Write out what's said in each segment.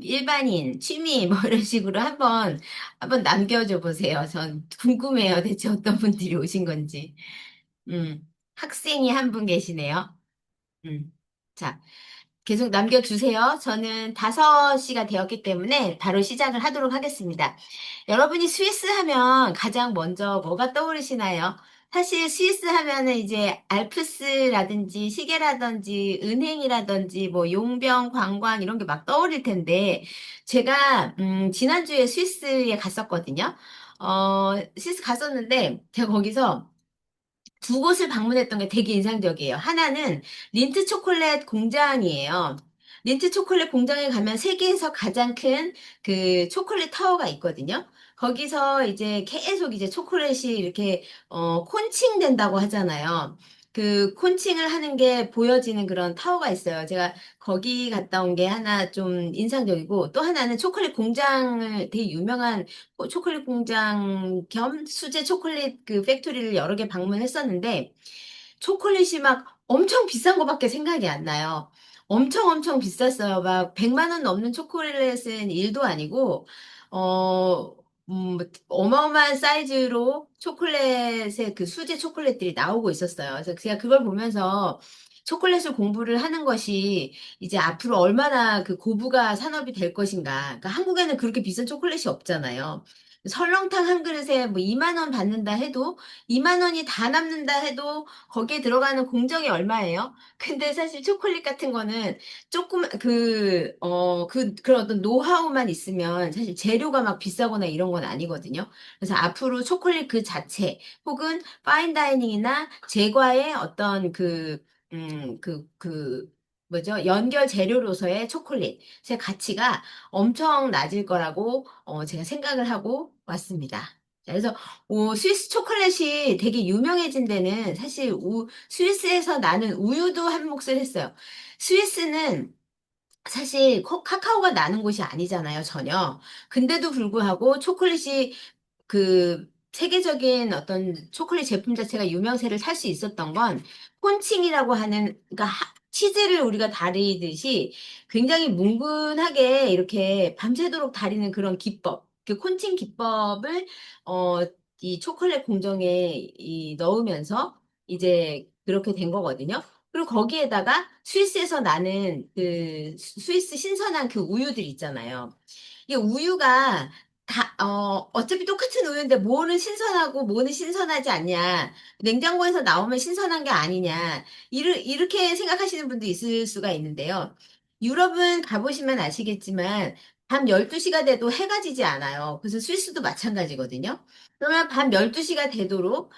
일반인, 취미, 뭐 이런 식으로 한번 남겨줘 보세요. 전 궁금해요. 대체 어떤 분들이 오신 건지. 학생이 한 분 계시네요. 음. 자, 계속 남겨주세요. 저는 5시가 되었기 때문에 바로 시작을 하도록 하겠습니다. 여러분이 스위스 하면 가장 먼저 뭐가 떠오르시나요? 사실 스위스 하면은 이제 알프스라든지 시계라든지 은행이라든지 뭐 용병, 관광 이런 게 막 떠오를 텐데 제가 지난주에 스위스에 갔었거든요. 스위스 갔었는데 제가 거기서 두 곳을 방문했던 게 되게 인상적이에요. 하나는 린트 초콜릿 공장이에요. 린트 초콜릿 공장에 가면 세계에서 가장 큰 그 초콜릿 타워가 있거든요. 거기서 이제 계속 이제 초콜릿이 이렇게 콘칭 된다고 하잖아요. 그 콘칭을 하는 게 보여지는 그런 타워가 있어요. 제가 거기 갔다 온 게 하나 좀 인상적이고 또 하나는 초콜릿 공장을 되게 유명한 초콜릿 공장 겸 수제 초콜릿 그 팩토리를 여러 개 방문했었는데 초콜릿이 막 엄청 비싼 거밖에 생각이 안 나요. 엄청 엄청 비쌌어요. 막 100만 원 넘는 초콜릿은 일도 아니고 어 어마어마한 사이즈로 초콜릿의 그 수제 초콜릿들이 나오고 있었어요. 그래서 제가 그걸 보면서 초콜릿을 공부를 하는 것이 이제 앞으로 얼마나 그 고부가 산업이 될 것인가. 그러니까 한국에는 그렇게 비싼 초콜릿이 없잖아요. 설렁탕 한 그릇에 뭐 2만 원 받는다 해도 2만 원이 다 남는다 해도 거기에 들어가는 공정이 얼마예요? 근데 사실 초콜릿 같은 거는 조금 그런 어떤 노하우만 있으면 사실 재료가 막 비싸거나 이런 건 아니거든요. 그래서 앞으로 초콜릿 그 자체 혹은 파인다이닝이나 제과의 어떤 뭐죠? 연결 재료로서의 초콜릿의 가치가 엄청 낮을 거라고 제가 생각을 하고 왔습니다. 자, 그래서 스위스 초콜릿이 되게 유명해진 데는 사실 스위스에서 나는 우유도 한 몫을 했어요. 스위스는 사실 카카오가 나는 곳이 아니잖아요, 전혀. 근데도 불구하고 초콜릿이 그 세계적인 어떤 초콜릿 제품 자체가 유명세를 탈 수 있었던 건 콘칭이라고 하는 그러니까 치즈를 우리가 다리듯이 굉장히 뭉근하게 이렇게 밤새도록 다리는 그런 기법, 그 콘칭 기법을 어, 이 초콜릿 공정에 넣으면서 이제 그렇게 된 거거든요. 그리고 거기에다가 스위스에서 나는 그 스위스 신선한 그 우유들 있잖아요. 이 우유가 어차피 똑같은 우유인데 뭐는 신선하고 뭐는 신선하지 않냐. 냉장고에서 나오면 신선한 게 아니냐. 이렇게 생각하시는 분도 있을 수가 있는데요. 유럽은 가보시면 아시겠지만 밤 12시가 돼도 해가 지지 않아요. 그래서 스위스도 마찬가지거든요. 그러면 밤 12시가 되도록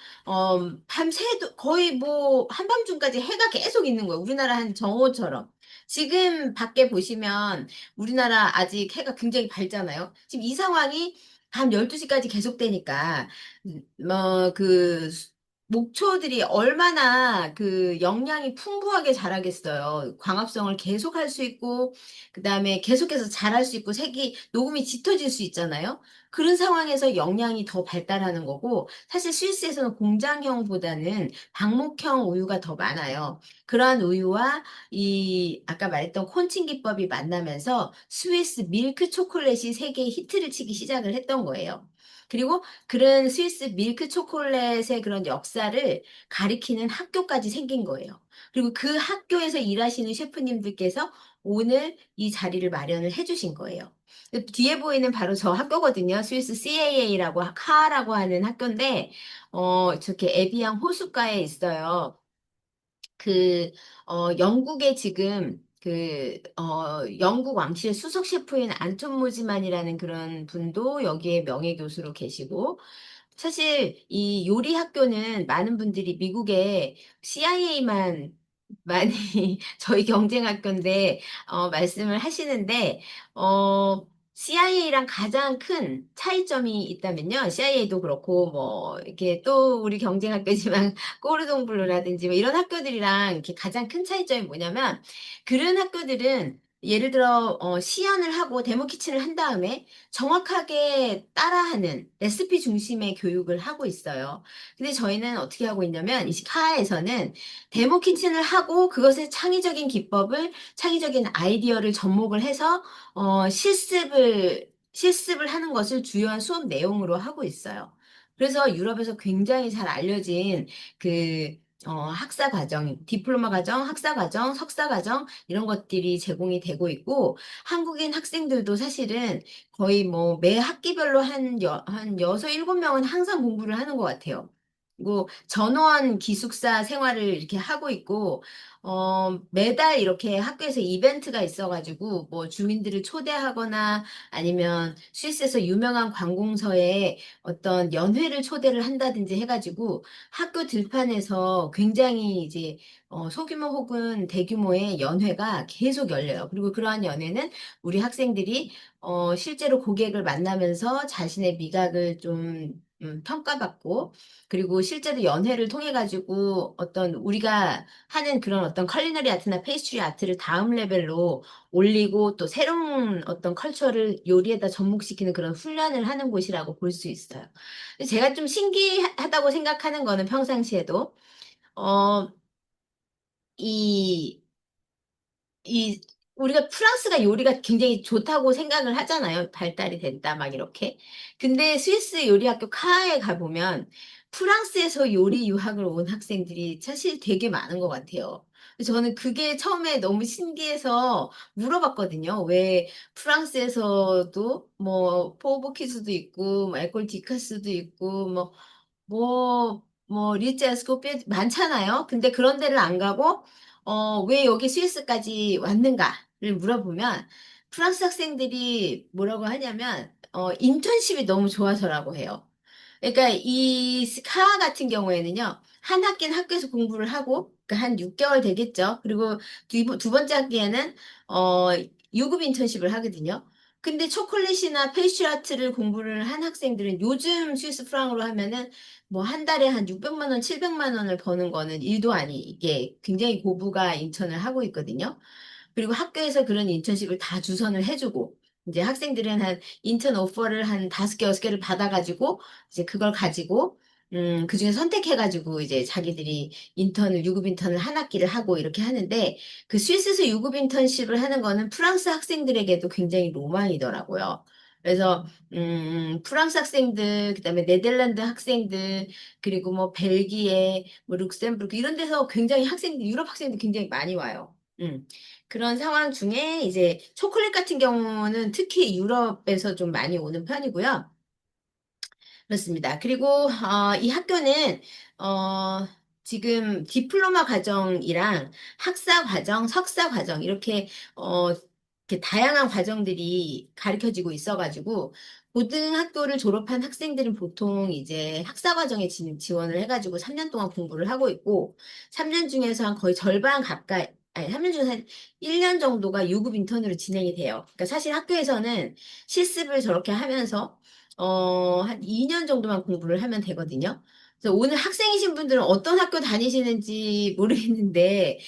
밤새도 거의 뭐 한밤중까지 해가 계속 있는 거예요. 우리나라 한 정오처럼. 지금 밖에 보시면 우리나라 아직 해가 굉장히 밝잖아요. 지금 이 상황이 밤 12시까지 계속되니까 그 목초들이 얼마나 그 영양이 풍부하게 자라겠어요. 광합성을 계속 할 수 있고 그다음에 계속해서 자랄 수 있고 색이 녹음이 짙어질 수 있잖아요. 그런 상황에서 영양이 더 발달하는 거고 사실 스위스에서는 공장형보다는 방목형 우유가 더 많아요. 그러한 우유와 이 아까 말했던 콘칭 기법이 만나면서 스위스 밀크 초콜릿이 세계에 히트를 치기 시작을 했던 거예요. 그리고 그런 스위스 밀크 초콜릿의 그런 역사를 가리키는 학교까지 생긴 거예요. 그리고 그 학교에서 일하시는 셰프님들께서 오늘 이 자리를 마련을 해주신 거예요. 뒤에 보이는 바로 저 학교거든요. 스위스 CAA라고, 카라고 하는 학교인데, 저렇게 에비앙 호숫가에 있어요. 영국에 지금 영국 왕실의 수석 셰프인 안톤 모지만이라는 그런 분도 여기에 명예교수로 계시고, 사실 이 요리 학교는 많은 분들이 미국의 CIA만 많이 저희 경쟁학교인데 말씀을 하시는데 CIA랑 가장 큰 차이점이 있다면요. CIA도 그렇고 뭐 이렇게 또 우리 경쟁학교지만 꼬르동블루라든지 뭐 이런 학교들이랑 이렇게 가장 큰 차이점이 뭐냐면 그런 학교들은 예를 들어 시연을 하고 데모 키친을 한 다음에 정확하게 따라하는 레시피 중심의 교육을 하고 있어요. 근데 저희는 어떻게 하고 있냐면 이 카에서는 데모 키친을 하고 그것의 창의적인 기법을 창의적인 아이디어를 접목을 해서 실습을 하는 것을 주요한 수업 내용으로 하고 있어요. 그래서 유럽에서 굉장히 잘 알려진 그 학사 과정, 디플로마 과정, 학사 과정, 석사 과정 이런 것들이 제공이 되고 있고 한국인 학생들도 사실은 거의 뭐 매 학기별로 한 여섯, 일곱 명은 항상 공부를 하는 것 같아요. 그리고 전원 기숙사 생활을 이렇게 하고 있고 매달 이렇게 학교에서 이벤트가 있어가지고 뭐 주민들을 초대하거나 아니면 스위스에서 유명한 관공서에 어떤 연회를 초대를 한다든지 해가지고 학교 들판에서 굉장히 이제 소규모 혹은 대규모의 연회가 계속 열려요. 그리고 그러한 연회는 우리 학생들이 실제로 고객을 만나면서 자신의 미각을 좀 평가받고 그리고 실제로 연회를 통해 가지고 어떤 우리가 하는 그런 어떤 컬리너리 아트나 페이스트리 아트를 다음 레벨로 올리고 또 새로운 어떤 컬처를 요리에다 접목시키는 그런 훈련을 하는 곳이라고 볼 수 있어요. 근데 제가 좀 신기하다고 생각하는 거는 평상시에도 어, 이 이 우리가 프랑스가 요리가 굉장히 좋다고 생각을 하잖아요. 발달이 됐다 막 이렇게. 근데 스위스 요리학교 카에 가보면 프랑스에서 요리 유학을 온 학생들이 사실 되게 많은 것 같아요. 그래서 저는 그게 처음에 너무 신기해서 물어봤거든요. 왜 프랑스에서도 뭐 포보키스도 있고 뭐 에콜 디카스도 있고 리츠 에스코피 많잖아요. 근데 그런 데를 안 가고, 왜 여기 스위스까지 왔는가를 물어보면, 프랑스 학생들이 뭐라고 하냐면, 인턴십이 너무 좋아서라고 해요. 그러니까 이 스카 같은 경우에는요, 한 학기는 학교에서 공부를 하고, 그러니까 한 6개월 되겠죠. 그리고 두 번째 학기에는, 어, 유급 인턴십을 하거든요. 근데 초콜릿이나 페이스트리 아트를 공부를 한 학생들은 요즘 스위스 프랑으로 하면은 뭐 한 달에 한 600만 원, 700만 원을 버는 거는 일도 아니, 이게 굉장히 고부가 인턴을 하고 있거든요. 그리고 학교에서 그런 인턴십을 다 주선을 해주고, 이제 학생들은 한 인턴 오퍼를 한 다섯 개, 여섯 개를 받아가지고, 이제 그걸 가지고, 그중에 선택해가지고, 이제 자기들이 유급 인턴을 한 학기를 하고 이렇게 하는데, 그 스위스에서 유급 인턴십을 하는 거는 프랑스 학생들에게도 굉장히 로망이더라고요. 그래서, 프랑스 학생들, 그다음에 네덜란드 학생들, 그리고 뭐 벨기에, 뭐 룩셈부르크 이런 데서 굉장히 유럽 학생들 굉장히 많이 와요. 그런 상황 중에 이제 초콜릿 같은 경우는 특히 유럽에서 좀 많이 오는 편이고요. 그렇습니다. 그리고 이 학교는 어, 지금 디플로마 과정이랑 학사 과정, 석사 과정 이렇게 다양한 과정들이 가르쳐지고 있어가지고 고등학교를 졸업한 학생들은 보통 이제 학사 과정에 지원을 해가지고 3년 동안 공부를 하고 있고 3년 중에서 한 거의 절반 가까이 아니 3년 중에서 한 1년 정도가 유급 인턴으로 진행이 돼요. 그러니까 사실 학교에서는 실습을 저렇게 하면서 한 2년 정도만 공부를 하면 되거든요. 그래서 오늘 학생이신 분들은 어떤 학교 다니시는지 모르겠는데,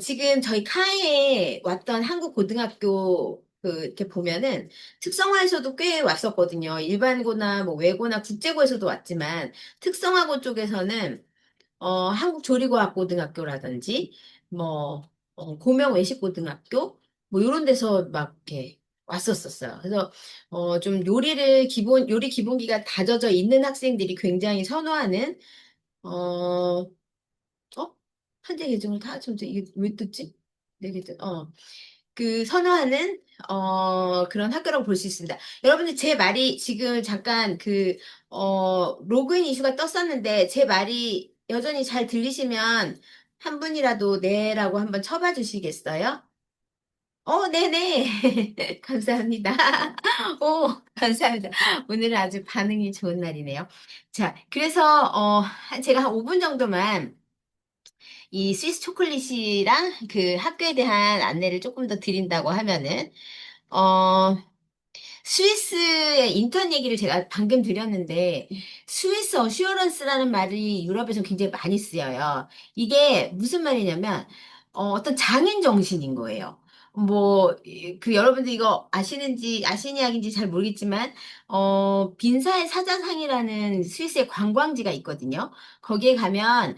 지금 저희 카에 왔던 한국 고등학교, 이렇게 보면은 특성화에서도 꽤 왔었거든요. 일반고나 뭐 외고나 국제고에서도 왔지만, 특성화고 쪽에서는 한국조리과학고등학교라든지, 뭐, 고명외식고등학교, 뭐, 이런 데서 막, 이렇게 왔었었어요. 그래서, 좀 요리 기본기가 다져져 있는 학생들이 굉장히 선호하는, 어, 한재 계정을 다, 좀, 이게 왜 뜨지? 내 계정, 선호하는, 그런 학교라고 볼 수 있습니다. 여러분들 제 말이 지금 잠깐 로그인 이슈가 떴었는데, 제 말이 여전히 잘 들리시면 한 분이라도 네라고 한번 쳐봐 주시겠어요? 네네. 감사합니다. 감사합니다. 오늘은 아주 반응이 좋은 날이네요. 자, 그래서, 제가 한 5분 정도만 이 스위스 초콜릿이랑 그 학교에 대한 안내를 조금 더 드린다고 하면은, 어, 스위스의 인턴 얘기를 제가 방금 드렸는데, 스위스 어슈어런스라는 말이 유럽에서 굉장히 많이 쓰여요. 이게 무슨 말이냐면, 어떤 장인 정신인 거예요. 여러분들 이거 아시는 이야기인지 잘 모르겠지만, 빈사의 사자상이라는 스위스의 관광지가 있거든요. 거기에 가면,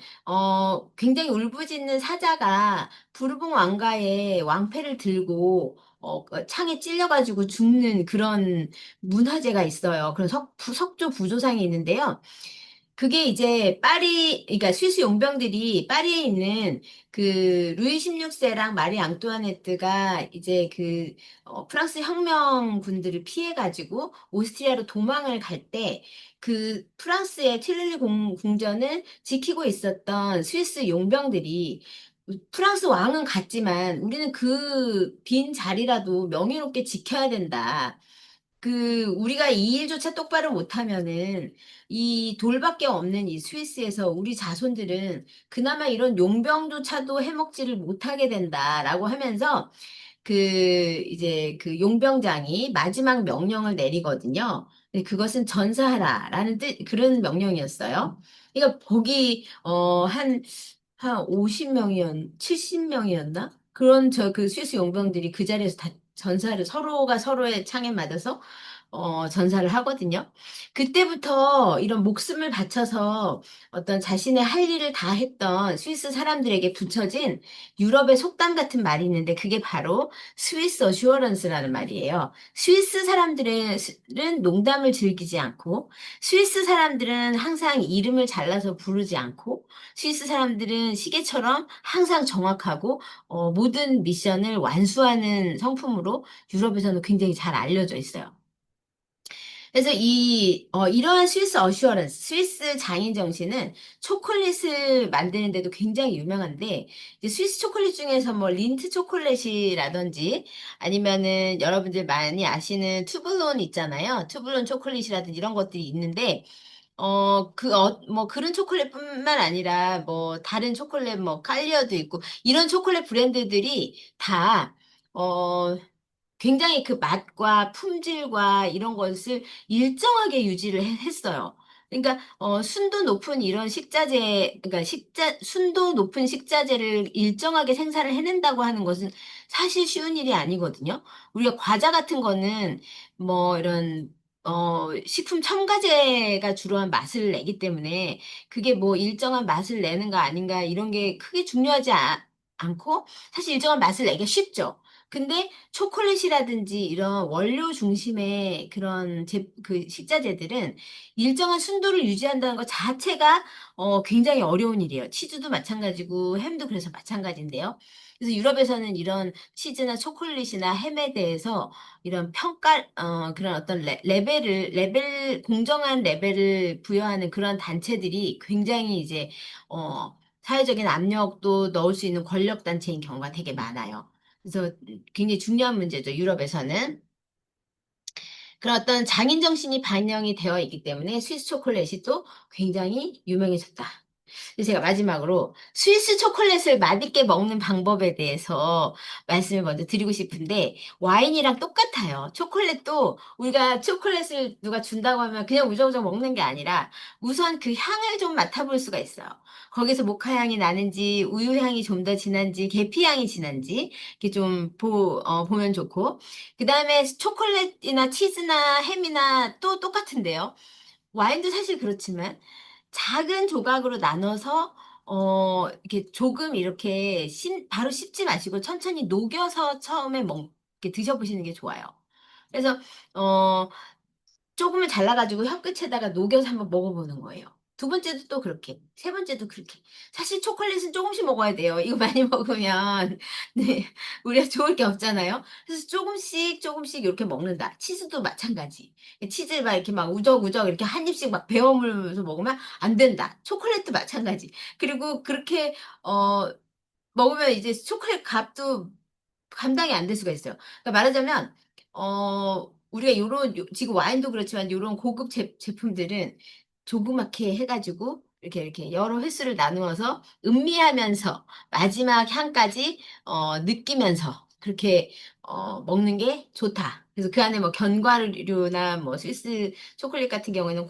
굉장히 울부짖는 사자가 부르봉 왕가의 왕패를 들고, 창에 찔려가지고 죽는 그런 문화재가 있어요. 그런 석조 부조상이 있는데요. 그게 이제 그러니까 스위스 용병들이 파리에 있는 그 루이 16세랑 마리 앙뚜아네트가 이제 프랑스 혁명 군들을 피해가지고 오스트리아로 도망을 갈 때 그 프랑스의 틸리 궁전을 지키고 있었던 스위스 용병들이 프랑스 왕은 갔지만 우리는 그 빈 자리라도 명예롭게 지켜야 된다. 우리가 이 일조차 똑바로 못하면은 이 돌밖에 없는 이 스위스에서 우리 자손들은 그나마 이런 용병조차도 해먹지를 못하게 된다라고 하면서 이제 그 용병장이 마지막 명령을 내리거든요. 근데 그것은 전사하라라는 그런 명령이었어요. 그러니까 한 70명이었나? 그 스위스 용병들이 그 자리에서 다 서로가 서로의 창에 맞아서 전사를 하거든요. 그때부터 이런 목숨을 바쳐서 어떤 자신의 할 일을 다 했던 스위스 사람들에게 붙여진 유럽의 속담 같은 말이 있는데 그게 바로 스위스 어슈어런스라는 말이에요. 스위스 사람들은 농담을 즐기지 않고 스위스 사람들은 항상 이름을 잘라서 부르지 않고 스위스 사람들은 시계처럼 항상 정확하고 모든 미션을 완수하는 성품으로 유럽에서는 굉장히 잘 알려져 있어요. 그래서 이러한 스위스 어슈어런스, 스위스 장인 정신은 초콜릿을 만드는데도 굉장히 유명한데, 이제 스위스 초콜릿 중에서 뭐 린트 초콜릿이라든지 아니면은 여러분들 많이 아시는 투블론 있잖아요. 투블론 초콜릿이라든지 이런 것들이 있는데, 뭐, 그런 초콜릿뿐만 아니라, 뭐, 다른 초콜릿, 뭐, 칼리어도 있고, 이런 초콜릿 브랜드들이 다, 어, 굉장히 그 맛과 품질과 이런 것을 일정하게 유지를 했어요. 그러니까 순도 높은 이런 순도 높은 식자재를 일정하게 생산을 해낸다고 하는 것은 사실 쉬운 일이 아니거든요. 우리가 과자 같은 거는 뭐 이런 식품 첨가제가 주로한 맛을 내기 때문에 그게 뭐 일정한 맛을 내는가 아닌가 이런 게 크게 중요하지 않고 사실 일정한 맛을 내기가 쉽죠. 근데 초콜릿이라든지 이런 원료 중심의 그 식자재들은 일정한 순도를 유지한다는 것 자체가 굉장히 어려운 일이에요. 치즈도 마찬가지고 햄도 그래서 마찬가지인데요. 그래서 유럽에서는 이런 치즈나 초콜릿이나 햄에 대해서 이런 그런 어떤 공정한 레벨을 부여하는 그런 단체들이 굉장히 이제, 사회적인 압력도 넣을 수 있는 권력단체인 경우가 되게 많아요. 그래서 굉장히 중요한 문제죠, 유럽에서는. 그런 어떤 장인 정신이 반영이 되어 있기 때문에 스위스 초콜릿이 또 굉장히 유명해졌다. 그래서 제가 마지막으로 스위스 초콜릿을 맛있게 먹는 방법에 대해서 말씀을 먼저 드리고 싶은데 와인이랑 똑같아요. 초콜릿도 우리가 초콜릿을 누가 준다고 하면 그냥 우정우정 먹는 게 아니라 우선 그 향을 좀 맡아볼 수가 있어요. 거기서 모카 향이 나는지 우유 향이 좀 더 진한지 계피 향이 진한지 이렇게 좀 보면 좋고 그 다음에 초콜릿이나 치즈나 햄이나 또 똑같은데요. 와인도 사실 그렇지만 작은 조각으로 나눠서 이렇게 조금 이렇게 바로 씹지 마시고 천천히 녹여서 처음에 이렇게 드셔보시는 게 좋아요. 그래서 어 조금을 잘라가지고 혀끝에다가 녹여서 한번 먹어보는 거예요. 두 번째도 또 그렇게, 세 번째도 그렇게. 사실 초콜릿은 조금씩 먹어야 돼요. 이거 많이 먹으면, 네, 우리가 좋을 게 없잖아요. 그래서 조금씩, 조금씩 이렇게 먹는다. 치즈도 마찬가지. 치즈 막 이렇게 막 우적우적 이렇게 한 입씩 막 베어 물면서 먹으면 안 된다. 초콜릿도 마찬가지. 그리고 그렇게, 먹으면 이제 초콜릿 값도 감당이 안 될 수가 있어요. 그러니까 말하자면, 우리가 지금 와인도 그렇지만 요런 고급 제품들은 조그맣게 해가지고 이렇게 여러 횟수를 나누어서 음미하면서 마지막 향까지, 느끼면서 그렇게, 먹는 게 좋다. 그래서 그 안에 뭐 견과류나 뭐 스위스 초콜릿 같은 경우에는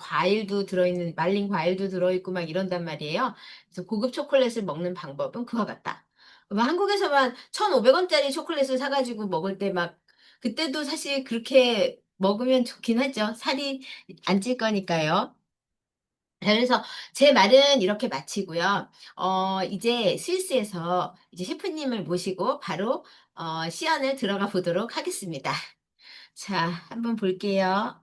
말린 과일도 들어있고 막 이런단 말이에요. 그래서 고급 초콜릿을 먹는 방법은 그와 같다. 뭐 한국에서만 1,500원짜리 초콜릿을 사가지고 먹을 때 막, 그때도 사실 그렇게 먹으면 좋긴 하죠. 살이 안 찔 거니까요. 자, 그래서 제 말은 이렇게 마치고요. 이제 스위스에서 이제 셰프님을 모시고 바로, 시연을 들어가 보도록 하겠습니다. 자, 한번 볼게요.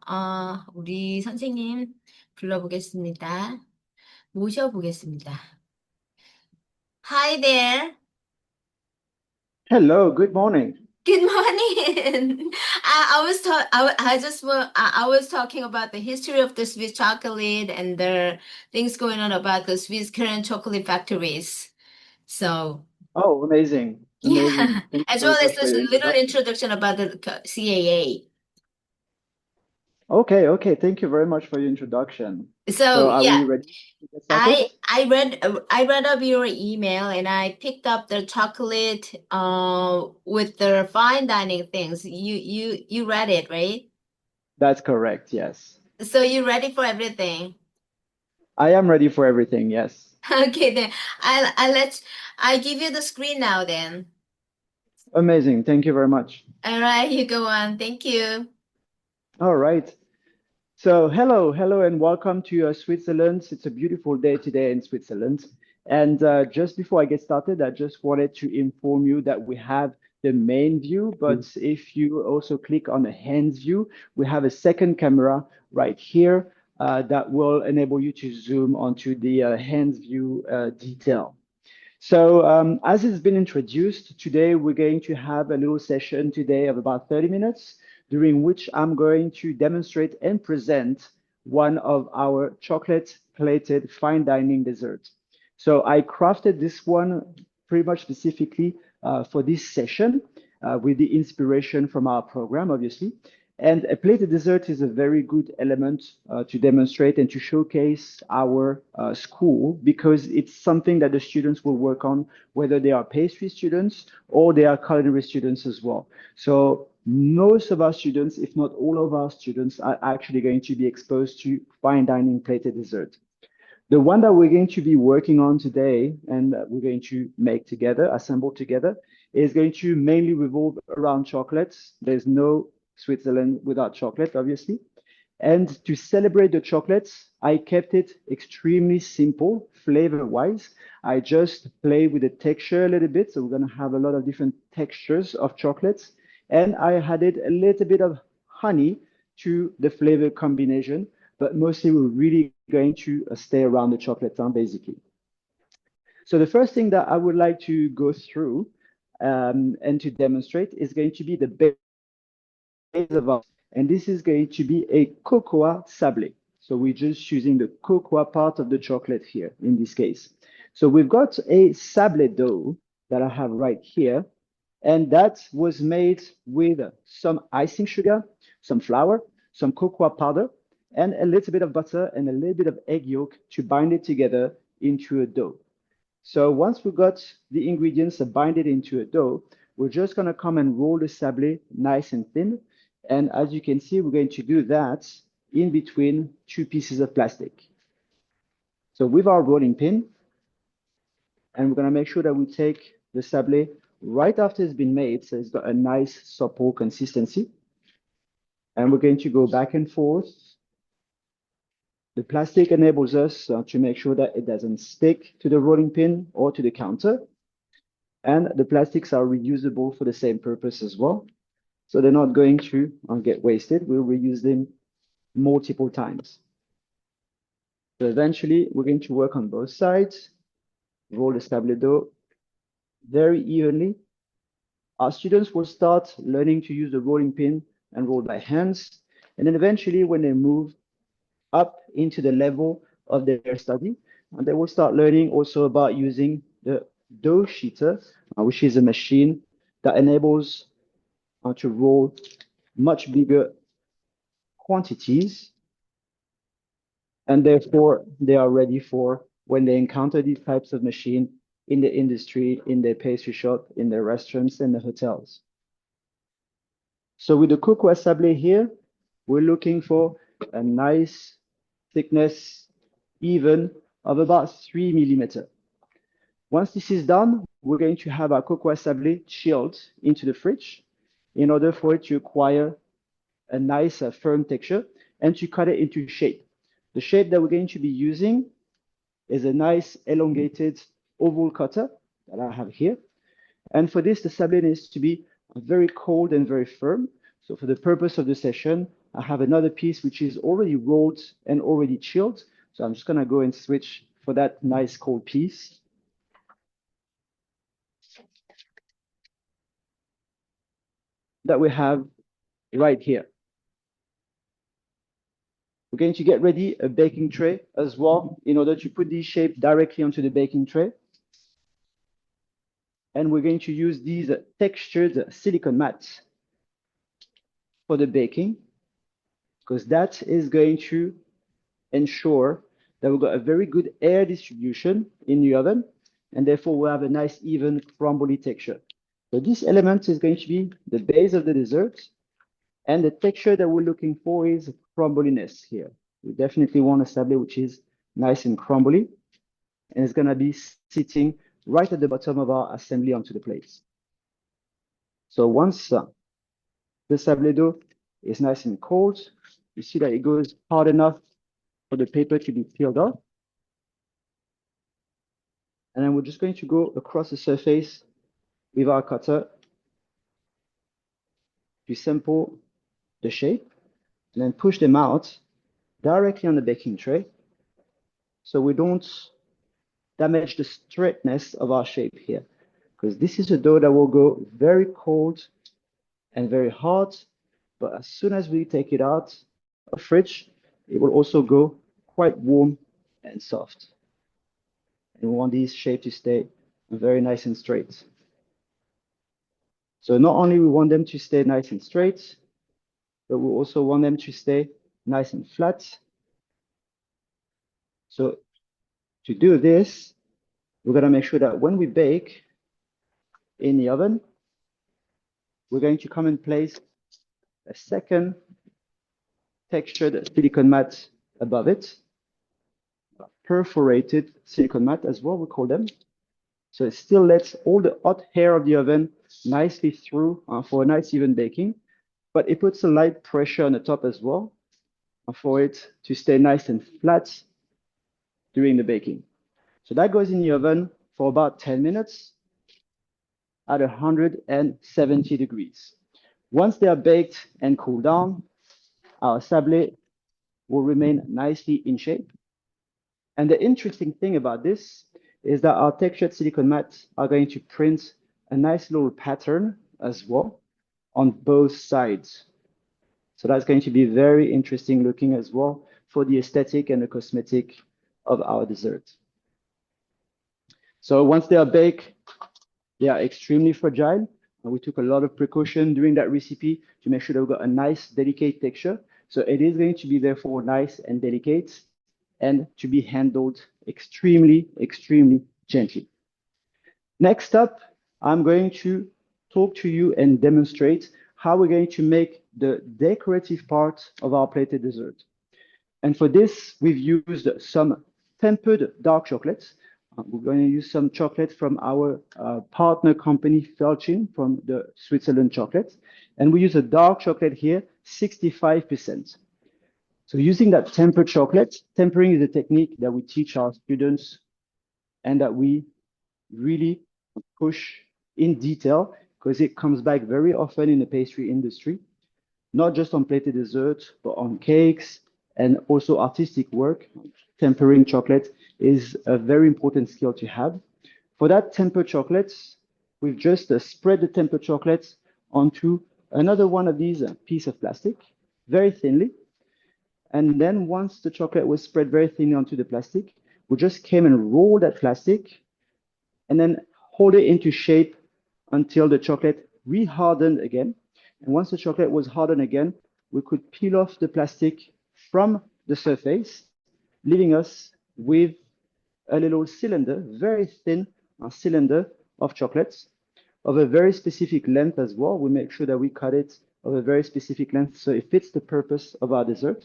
우리 선생님 불러보겠습니다. 모셔보겠습니다. Hi there. Hello, good morning. Good morning. I was ta- I just wa- I was talking about the history of the Swiss chocolate and the things going on about the Swiss current chocolate factories. So Oh, amazing, yeah, amazing. Thank you as very well as much for this your little introduction. introduction about the CAA. Okay, okay, thank you very much for your introduction. So So are we yeah, ready to get started? I read up your email and I picked up the chocolate with the fine dining things. You read it, right? That's correct, yes. So you ready for everything? I am ready for everything, yes. Okay, then I give you the screen now then. Amazing, thank you very much. All right, you go on. Thank you. All right. So, hello, and welcome to Switzerland. It's a beautiful day today in Switzerland. And just before I get started, I just wanted to inform you that we have the main view, but if you also click on the hands view, we have a second camera right here that will enable you to zoom onto the hands view detail. So as it's been introduced, today we're going to have a little session today of about 30 minutes, during which I'm going to demonstrate and present one of our chocolate plated fine dining desserts. So I crafted this one pretty much specifically for this session with the inspiration from our program, obviously. And a plated dessert is a very good element to demonstrate and to showcase our school because it's something that the students will work on, whether they are pastry students or they are culinary students as well. So most of our students, if not all of our students, are actually going to be exposed to fine dining plated dessert. The one that we're going to be working on today and that we're going to make together, assemble together, is going to mainly revolve around chocolates. There's no Switzerland without chocolate, obviously. And to celebrate the chocolates, I kept it extremely simple, flavor-wise. I just play with the texture a little bit. So we're going to have a lot of different textures of chocolates. And I added a little bit of honey to the flavor combination, but mostly we're really going to stay around the chocolate basically. So the first thing that I would like to go through and to demonstrate is going to be the base of our, and this is going to be a cocoa sablé. So we're just using the cocoa part of the chocolate here in this case. So we've got a sablé dough that I have right here, and that was made with some icing sugar, some flour, some cocoa powder, and a little bit of butter and a little bit of egg yolk to bind it together into a dough. So once we got the ingredients bind it into a dough, we're just going to come and roll the sablé nice and thin. And as you can see, we're going to do that in between two pieces of plastic. So with our rolling pin, and we're going to make sure that we take the sablé right after it's been made, so it's got a nice supple consistency. And we're going to go back and forth. The plastic enables us to make sure that it doesn't stick to the rolling pin or to the counter. And the plastics are reusable for the same purpose as well. So they're not going to get wasted. We'll reuse them multiple times. So eventually, we're going to work on both sides, roll the sablé dough very evenly. Our students will start learning to use the rolling pin and roll by hands. And then eventually, when they move up into the level of their study, they will start learning also about using the dough sheeter, which is a machine that enables to roll much bigger quantities. And therefore, they are ready for when they encounter these types of machine in the industry, in their pastry shop, in their restaurants, and the hotels. So with the cocoa sablé here, we're looking for a nice thickness, even of about 3 millimeter. Once this is done, we're going to have our cocoa sablé chilled into the fridge in order for it to acquire a nice firm texture and to cut it into shape. The shape that we're going to be using is a nice elongated oval cutter that I have here. And for this, the sablé needs to be very cold and very firm. So for the purpose of the session, I have another piece which is already rolled and already chilled. So I'm just going to go and switch for that nice cold piece. That we have right here. We're going to get ready a baking tray as well in order to put these shapes directly onto the baking tray. And we're going to use these textured silicone mats for the baking, because that is going to ensure that we've got a very good air distribution in the oven, and therefore we'll have a nice even crumbly texture. So this element is going to be the base of the dessert, and the texture that we're looking for is crumbliness here. We definitely want a sablé which is nice and crumbly, and it's going to be sitting right at the bottom of our assembly onto the plates. So once the sablé dough is nice and cold, you see that it goes hard enough for the paper to be peeled off. And then we're just going to go across the surface with our cutter to sample the shape and then push them out directly on the baking tray so we don't damage the straightness of our shape here, because this is a dough that will go very cold and very hard, but as soon as we take it out of the fridge, it will also go quite warm and soft. And we want these shapes to stay very nice and straight. So not only we want them to stay nice and straight, but we also want them to stay nice and flat. So to do this, we're going to make sure that when we bake in the oven, we're going to come and place a second textured silicone mat above it, perforated silicone mat as well, we call them. So it still lets all the hot air of the oven nicely through for a nice even baking, but it puts a light pressure on the top as well for it to stay nice and flat during the baking. So that goes in the oven for about 10 minutes at 170 degrees. Once they are baked and cooled down, our sablé will remain nicely in shape. And the interesting thing about this is that our textured silicone mats are going to print a nice little pattern as well on both sides. So that's going to be very interesting looking as well for the aesthetic and the cosmetic of our dessert. So once they are baked, they are extremely fragile. We took a lot of precaution during that recipe to make sure that we got a nice, delicate texture. So it is going to be therefore nice and delicate and to be handled extremely, extremely gently. Next up, I'm going to talk to you and demonstrate how we're going to make the decorative part of our plated dessert. And for this, we've used some tempered dark chocolates. We're going to use some chocolate from our partner company, Felchin, from the Switzerland chocolate. And we use a dark chocolate here, 65%. So using that tempered chocolate, tempering is a technique that we teach our students and that we really push in detail because it comes back very often in the pastry industry, not just on plated desserts, but on cakes and also artistic work. Tempering chocolate is a very important skill to have. For that tempered chocolates, we've just spread the tempered chocolates onto another one of these piece of plastic, very thinly. And then once the chocolate was spread very thinly onto the plastic, we just came and rolled that plastic and then hold it into shape until the chocolate re-hardened again. And once the chocolate was hardened again, we could peel off the plastic from the surface, leaving us with a little cylinder, very thin cylinder of chocolates of a very specific length as well. We make sure that we cut it of a very specific length so it fits the purpose of our dessert.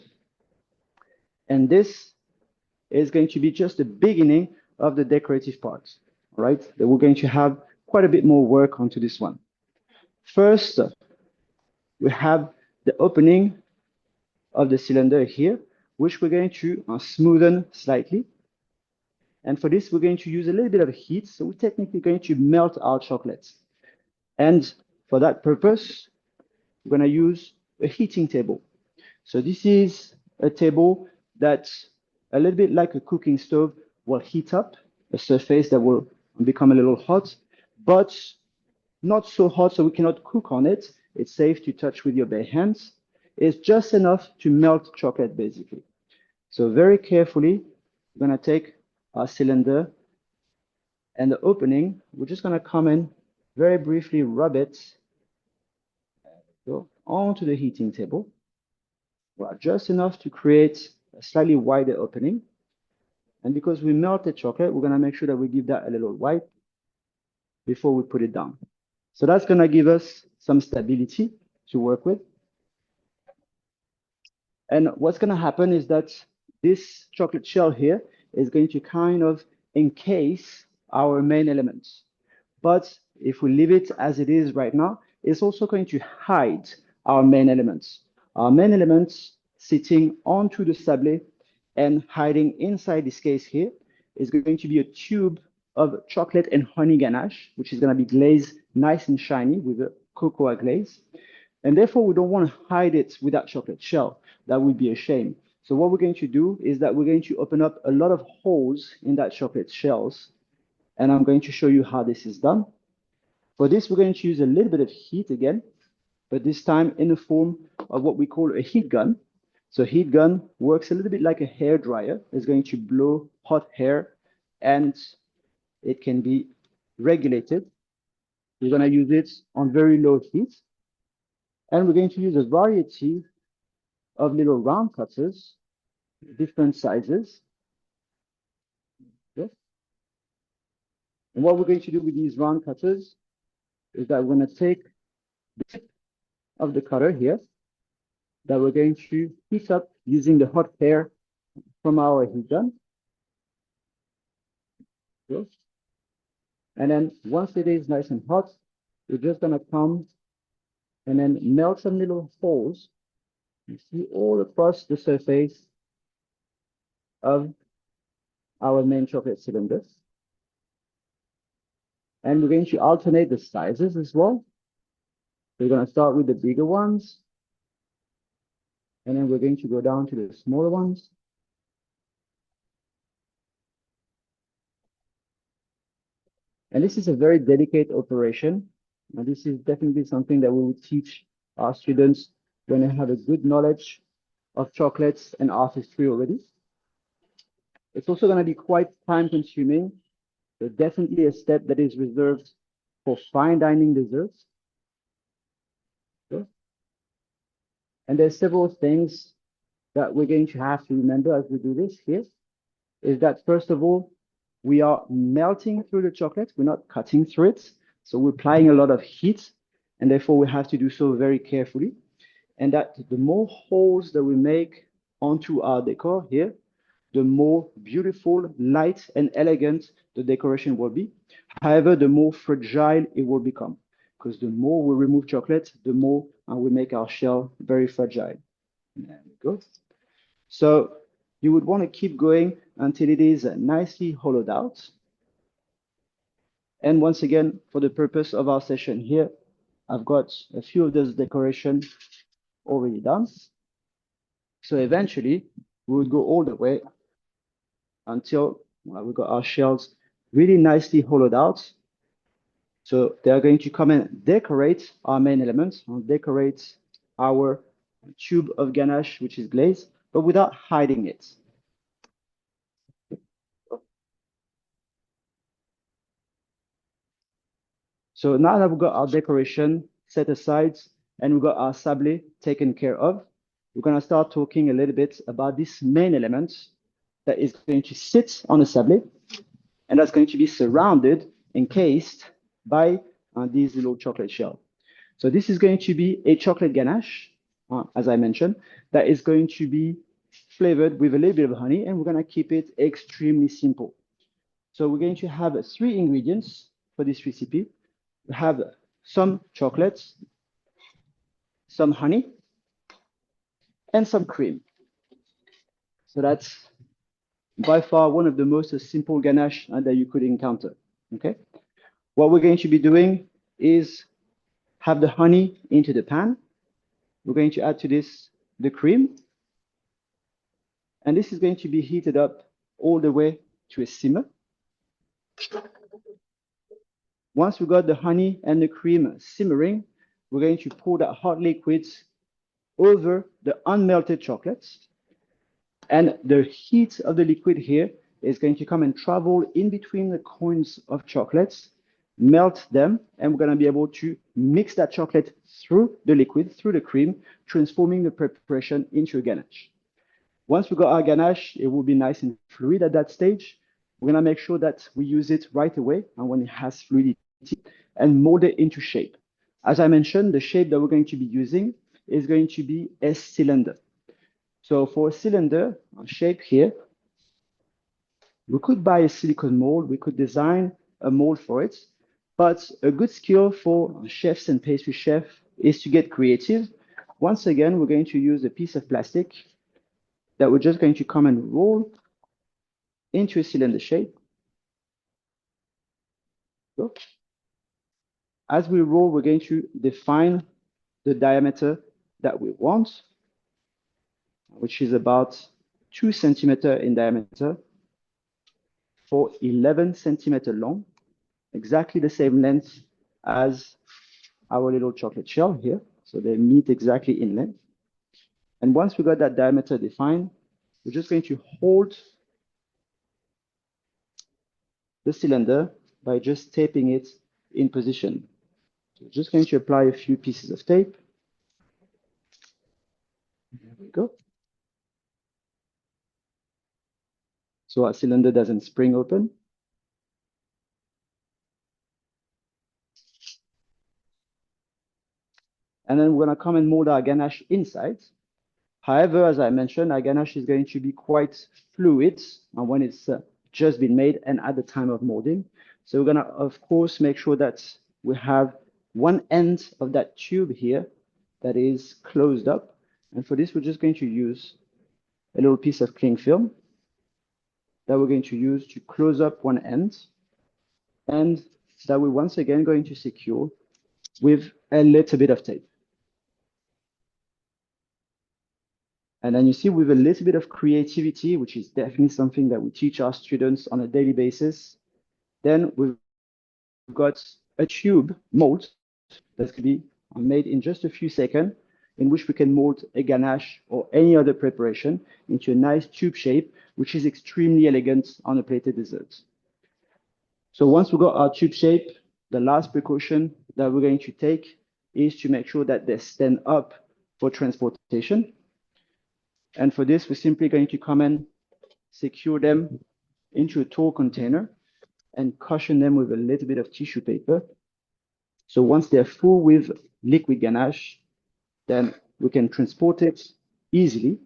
And this is going to be just the beginning of the decorative part, right? That we're going to have quite a bit more work onto this one. First, we have the opening of the cylinder here, which we're going to smoothen slightly. And for this, we're going to use a little bit of heat. So we're technically going to melt our chocolates. And for that purpose, we're going to use a heating table. So this is a table that's a little bit like a cooking stove, will heat up a surface that will become a little hot, but not so hot so we cannot cook on it. It's safe to touch with your bare hands. It's just enough to melt chocolate, basically. So very carefully, we're going to take our cylinder and the opening. We're just going to come in, very briefly rub it onto the heating table. Well, just enough to create a slightly wider opening. And because we melted chocolate, we're going to make sure that we give that a little wipe before we put it down. So that's going to give us some stability to work with. And what's going to happen is that this chocolate shell here is going to kind of encase our main elements. But if we leave it as it is right now, it's also going to hide our main elements. Our main elements sitting onto the sablé and hiding inside this case here is going to be a tube of chocolate and honey ganache, which is going to be glazed nice and shiny with a cocoa glaze. And therefore, we don't want to hide it with that chocolate shell. That would be a shame. So what we're going to do is that we're going to open up a lot of holes in that chocolate shells. And I'm going to show you how this is done. For this, we're going to use a little bit of heat again, but this time in the form of what we call a heat gun. So heat gun works a little bit like a hair dryer. It's going to blow hot air and it can be regulated. We're going to use it on very low heat. And we're going to use a variety of little round cutters, different sizes. Yes. And what we're going to do with these round cutters is that we're going to take the tip of the cutter here that we're going to heat up using the hot air from our heat gun. Yes. And then once it is nice and hot, we're just going to come and then melt some little holes. You see all across the surface of our main chocolate cylinders. And we're going to alternate the sizes as well. We're going to start with the bigger ones. And then we're going to go down to the smaller ones. And this is a very delicate operation. And this is definitely something that we will teach our students when they have a good knowledge of chocolates and artistry already. It's also going to be quite time consuming. So definitely a step that is reserved for fine dining desserts. Okay. And there's several things that we're going to have to remember as we do this here, is that first of all, we are melting through the chocolate. We're not cutting through it. So we're applying a lot of heat, and therefore we have to do so very carefully. And that the more holes that we make onto our decor here, the more beautiful, light, and elegant the decoration will be. However, the more fragile it will become, because the more we remove chocolate, the more we make our shell very fragile. There we go. So you would want to keep going until it is nicely hollowed out. And once again, for the purpose of our session here, I've got a few of those decorations already done. So eventually, we would go all the way until we got our shells really nicely hollowed out. So they are going to come and decorate our main elements, decorate our tube of ganache, which is glazed, but without hiding it. So now that we've got our decoration set aside and we've got our sablé taken care of, we're going to start talking a little bit about this main element that is going to sit on the sablé, and that's going to be surrounded, encased by these little chocolate shell. So this is going to be a chocolate ganache, as I mentioned, that is going to be flavored with a little bit of honey, and we're going to keep it extremely simple. So we're going to have 3 ingredients for this recipe. we have some chocolates, some honey, and some cream. So that's by far one of the most simple ganache that you could encounter. Okay. What we're going to be doing is have the honey into the pan. We're going to add to this the cream, and this is going to be heated up all the way to a simmer. Once we got the honey and the cream simmering, we're going to pour that hot liquid over the unmelted chocolates. And the heat of the liquid here is going to come and travel in between the coins of chocolates, melt them, and we're going to be able to mix that chocolate through the liquid, through the cream, transforming the preparation into a ganache. Once we got our ganache, it will be nice and fluid at that stage. We're going to make sure that we use it right away and when it has fluidity and mold it into shape. As I mentioned, the shape that we're going to be using is going to be a cylinder. So for a cylinder shape here, we could buy a silicone mold, we could design a mold for it, but a good skill for chefs and pastry chefs is to get creative. Once again, we're going to use a piece of plastic that we're just going to come and roll into a cylinder shape. So as we roll, we're going to define the diameter that we want, which is about 2 centimeters in diameter for 11 centimeters long, exactly the same length as our little chocolate shell here. So they meet exactly in length. And once we got that diameter defined, we're just going to hold the cylinder by just taping it in position. So we're just going to apply a few pieces of tape. There we go. So our cylinder doesn't spring open. And then we're going to come and mold our ganache inside. However, as I mentioned, our ganache is going to be quite fluid when it's just been made and at the time of molding. So we're going to, of course, make sure that we have one end of that tube here that is closed up. And for this, we're just going to use a little piece of cling film that we're going to use to close up one end. And that we're once again going to secure with a little bit of tape. And then you see with a little bit of creativity, which is definitely something that we teach our students on a daily basis, then we've got a tube mold that can be made in just a few seconds, in which we can mold a ganache or any other preparation into a nice tube shape, which is extremely elegant on a plated dessert. So once we got our tube shape, the last precaution that we're going to take is to make sure that they stand up for transportation. And for this, we're simply going to come and secure them into a tall container and cushion them with a little bit of tissue paper. So once they're full with liquid ganache, then we can transport it easily,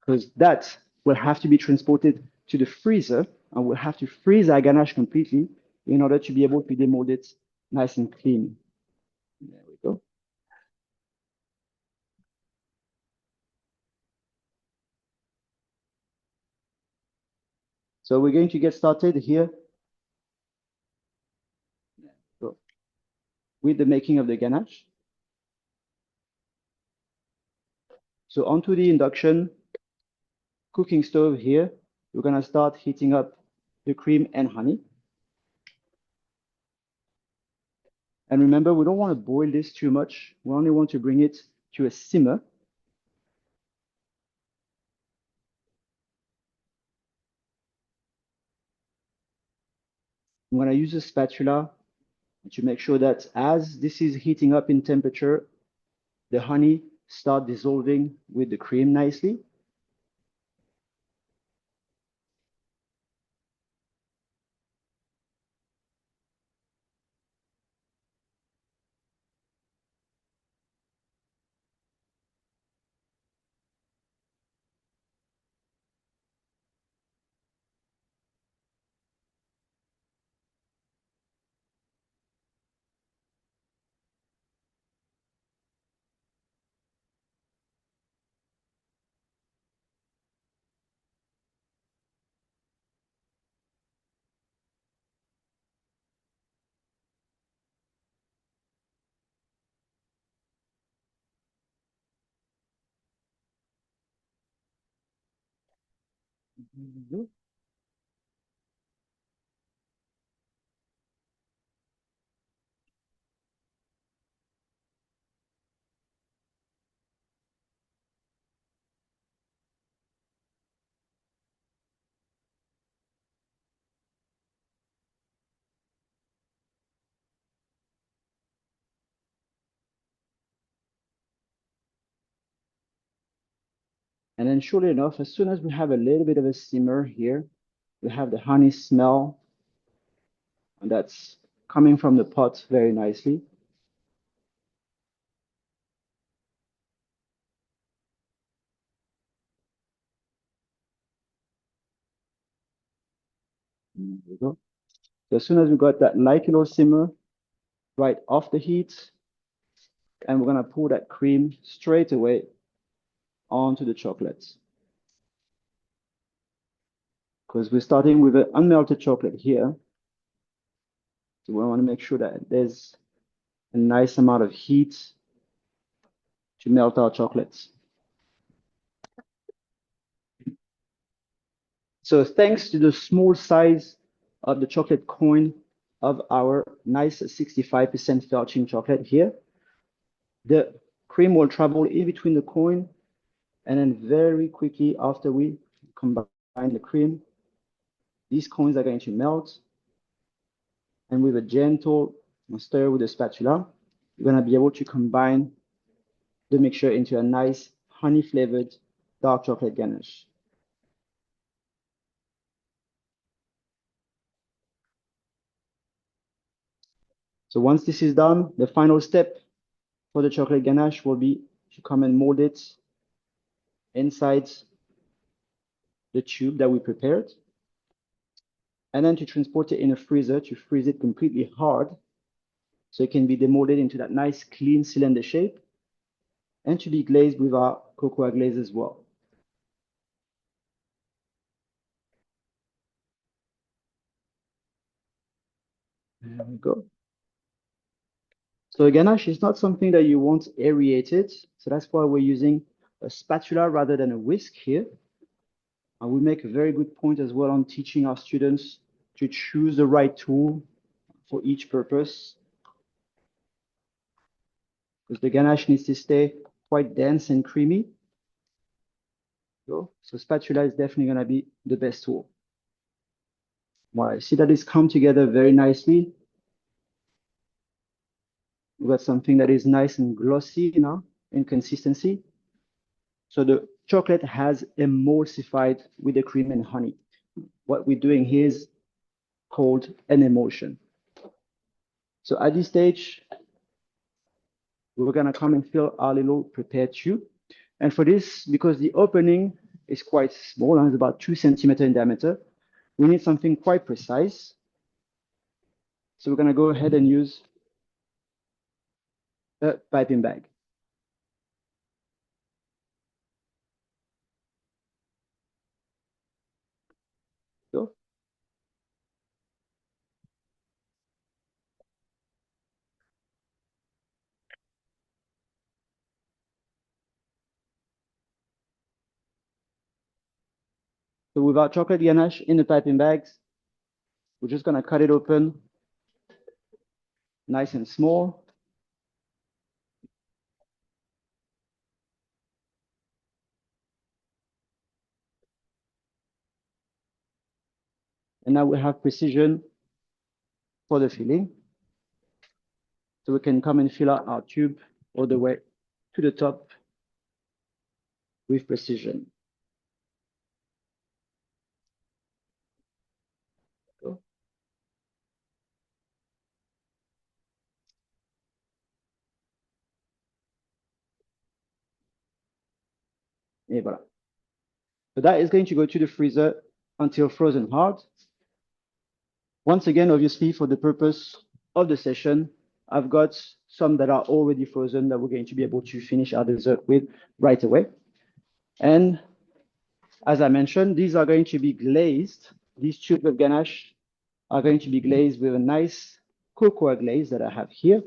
because that will have to be transported to the freezer and we'll have to freeze our ganache completely in order to be able to demold it nice and clean. There we go. So we're going to get started here with the making of the ganache. So onto the induction cooking stove here, we're going to start heating up the cream and honey. And remember, we don't want to boil this too much. We only want to bring it to a simmer. I'm going to use a spatula to make sure that as this is heating up in temperature, the honey start dissolving with the cream nicely. And then surely enough, as soon as we have a little bit of a simmer here, we have the honey smell and that's coming from the pot very nicely. There we go. So as soon as we got that light little simmer right off the heat, and we're gonna pour that cream straight away onto the chocolates. Because we're starting with an unmelted chocolate here. So we want to make sure that there's a nice amount of heat to melt our chocolates. So thanks to the small size of the chocolate coin of our nice 65% felching chocolate here, the cream will travel in between the coin and then very quickly after we combine the cream, these coins are going to melt. And with a gentle stir with a spatula, you're going to be able to combine the mixture into a nice honey flavored dark chocolate ganache. So once this is done, the final step for the chocolate ganache will be to come and mold it inside the tube that we prepared, and then to transport it in a freezer to freeze it completely hard so it can be demolded into that nice clean cylinder shape and to be glazed with our cocoa glaze as well. There we go. So a ganache is not something that you want aerated, so that's why we're using a spatula rather than a whisk here. And we make a very good point as well on teaching our students to choose the right tool for each purpose, because the ganache needs to stay quite dense and creamy. So spatula is definitely going to be the best tool. Well, I see that it's come together very nicely. We've got something that is nice and glossy now in consistency. So the chocolate has emulsified with the cream and honey. What we're doing here is called an emulsion. So at this stage, we're gonna come and fill our little prepared tube. And for this, because the opening is quite small, and it's about 2 centimeters in diameter, we need something quite precise. So we're gonna go ahead and use a piping bag. So with our chocolate ganache in the piping bags, we're just gonna cut it open nice and small. And now we have precision for the filling. So we can come and fill out our tube all the way to the top with precision. So, et voilà. So that is going to go to the freezer until frozen hard. Once again, obviously, for the purpose of the session, I've got some that are already frozen that we're going to be able to finish our dessert with right away. And as I mentioned, these are going to be glazed. These tubes of ganache are going to be glazed with a nice cocoa glaze that I have here.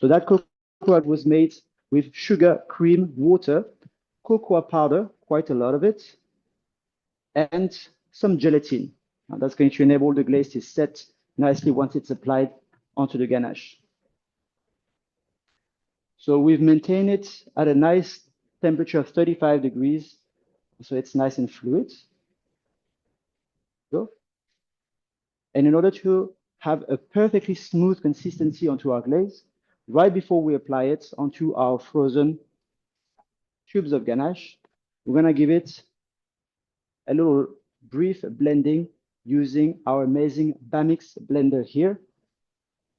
So that cocoa was made with sugar, cream, water, cocoa powder, quite a lot of it, and some gelatin. That's going to enable the glaze to set nicely once it's applied onto the ganache. So we've maintained it at a nice temperature of 35 degrees, so it's nice and fluid. Go. And in order to have a perfectly smooth consistency onto our glaze, right before we apply it onto our frozen tubes of ganache, we're gonna give it a little brief blending using our amazing Bamix blender here.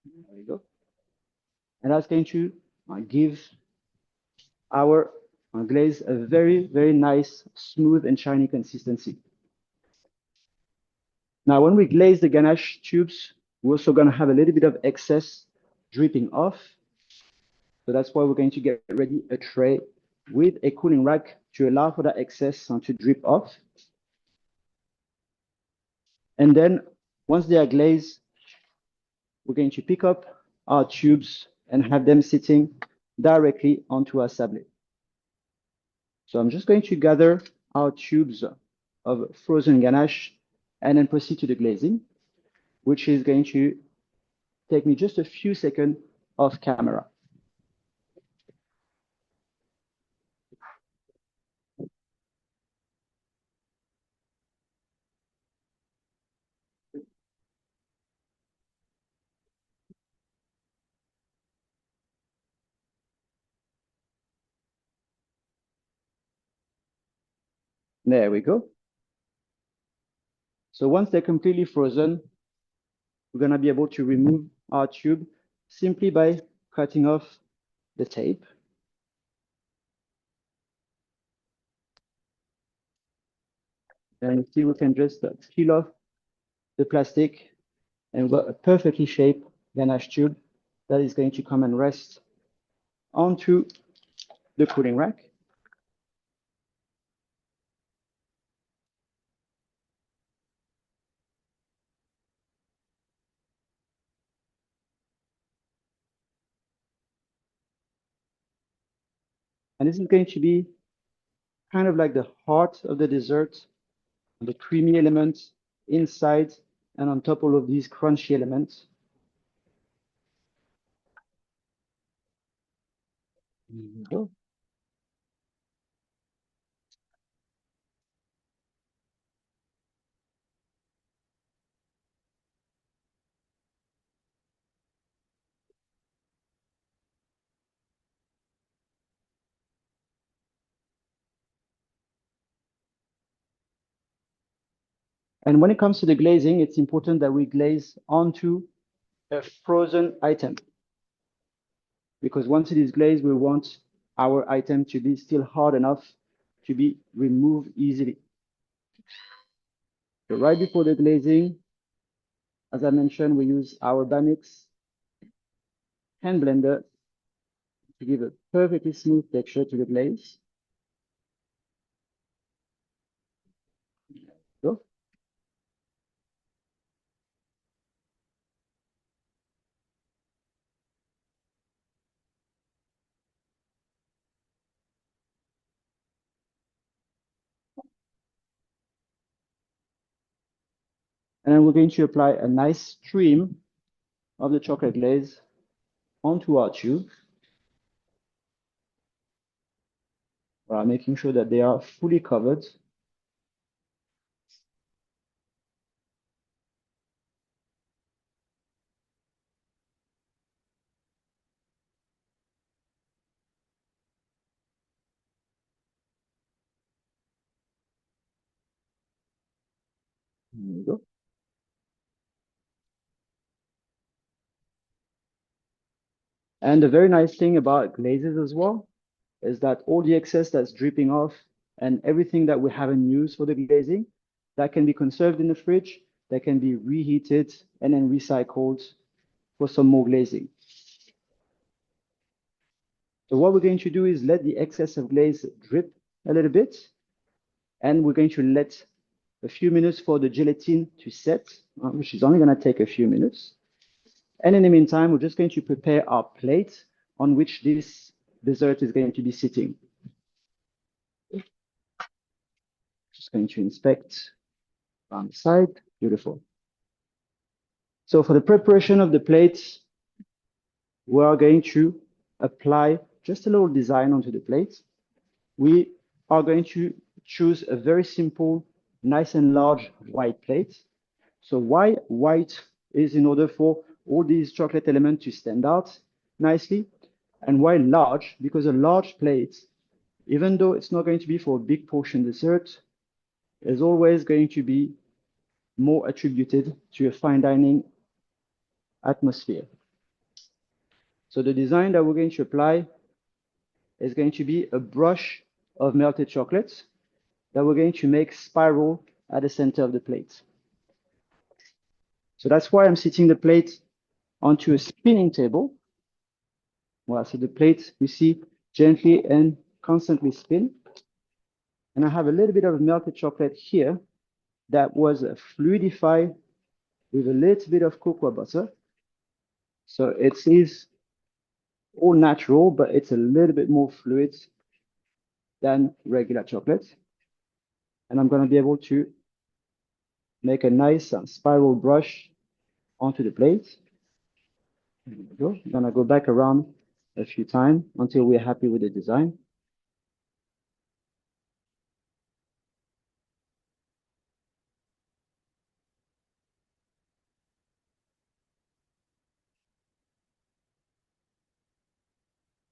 There we go. And that's going to give our glaze a very, very nice, smooth and shiny consistency. Now, when we glaze the ganache tubes, we're also going to have a little bit of excess dripping off. So that's why we're going to get ready a tray with a cooling rack to allow for that excess to drip off. And then once they are glazed, we're going to pick up our tubes and have them sitting directly onto our sablé. So I'm just going to gather our tubes of frozen ganache and then proceed to the glazing, which is going to take me just a few seconds off camera. There we go. So once they're completely frozen, we're going to be able to remove our tube simply by cutting off the tape. And see, we can just peel off the plastic and we've got a perfectly shaped ganache tube that is going to come and rest onto the cooling rack. And this is going to be kind of like the heart of the dessert, the creamy elements inside and on top all of these crunchy elements. There we go. And when it comes to the glazing, it's important that we glaze onto a frozen item. Because once it is glazed, we want our item to be still hard enough to be removed easily. So right before the glazing, as I mentioned, we use our Bamix hand blender to give a perfectly smooth texture to the glaze. So, and then we're going to apply a nice stream of the chocolate glaze onto our tube, while making sure that they are fully covered. There we go. And the very nice thing about glazes as well is that all the excess that's dripping off and everything that we haven't used for the glazing, that can be conserved in the fridge, that can be reheated and then recycled for some more glazing. So what we're going to do is let the excess of glaze drip a little bit, and we're going to let a few minutes for the gelatin to set, which is only going to take a few minutes. And in the meantime, we're just going to prepare our plate on which this dessert is going to be sitting. Just going to inspect on the side. Beautiful. So for the preparation of the plates, we are going to apply just a little design onto the plate. We are going to choose a very simple, nice and large white plate. So why white is in order for all these chocolate elements to stand out nicely. And why large? Because a large plate, even though it's not going to be for a big portion dessert, is always going to be more attributed to a fine dining atmosphere. So the design that we're going to apply is going to be a brush of melted chocolate that we're going to make spiral at the center of the plate. So that's why I'm sitting the plate onto a spinning table. Well, so the plate you see gently and constantly spin. And I have a little bit of melted chocolate here that was fluidified with a little bit of cocoa butter. So it is all natural, but it's a little bit more fluid than regular chocolate. And I'm going to be able to make a nice spiral brush onto the plate. There we go. I'm going to go back around a few times until we're happy with the design.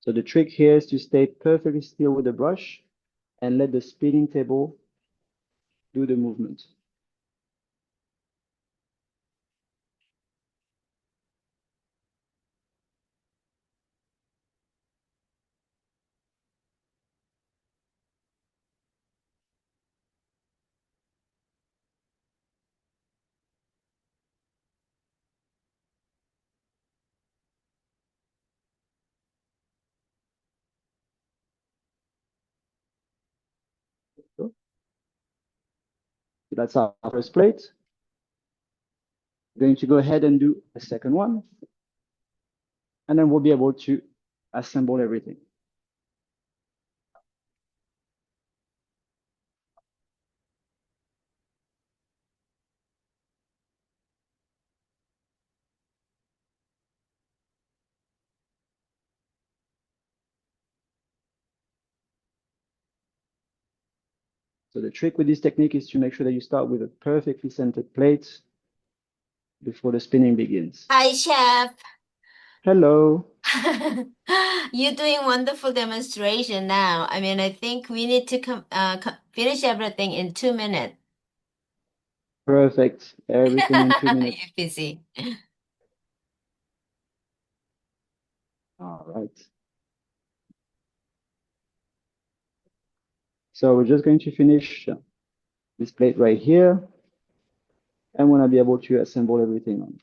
So the trick here is to stay perfectly still with the brush and let the spinning table do the movement. So that's our first plate. We're going to go ahead and do a second one, and then we'll be able to assemble everything. So the trick with this technique is to make sure that you start with a perfectly centered plate before the spinning begins. Hi, Chef. Hello. You're doing wonderful demonstration now. I mean, I think we need to finish everything in 2 minutes. Perfect. Everything in 2 minutes. You're busy. All right. So we're just going to finish this plate right here, and we're going to be able to assemble everything on.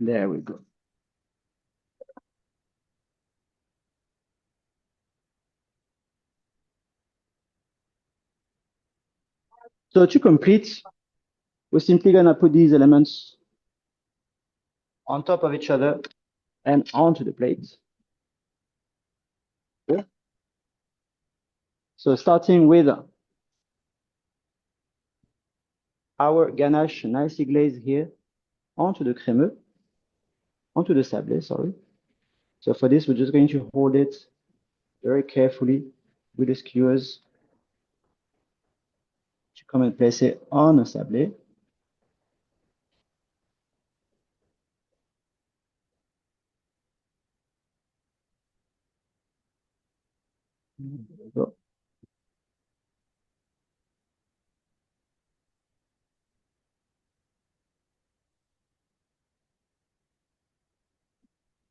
There we go. So to complete, we're simply going to put these elements on top of each other and onto the plate. Okay. So starting with our ganache nicely glazed here onto the crémeux, onto the sablé, sorry. So for this, we're just going to hold it very carefully with the skewers to come and place it on a sablé. There we go.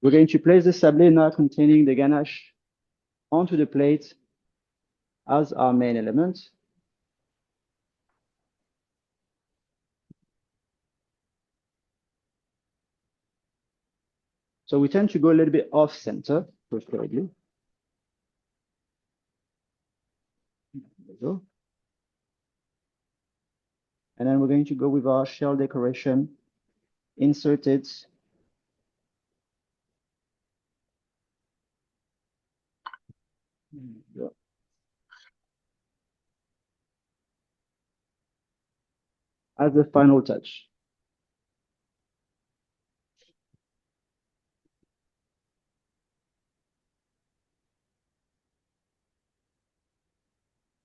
We're going to place the sablé now containing the ganache onto the plate as our main element. So we tend to go a little bit off center, preferably. There we go. And then we're going to go with our shell decoration inserted Yeah. As a final touch.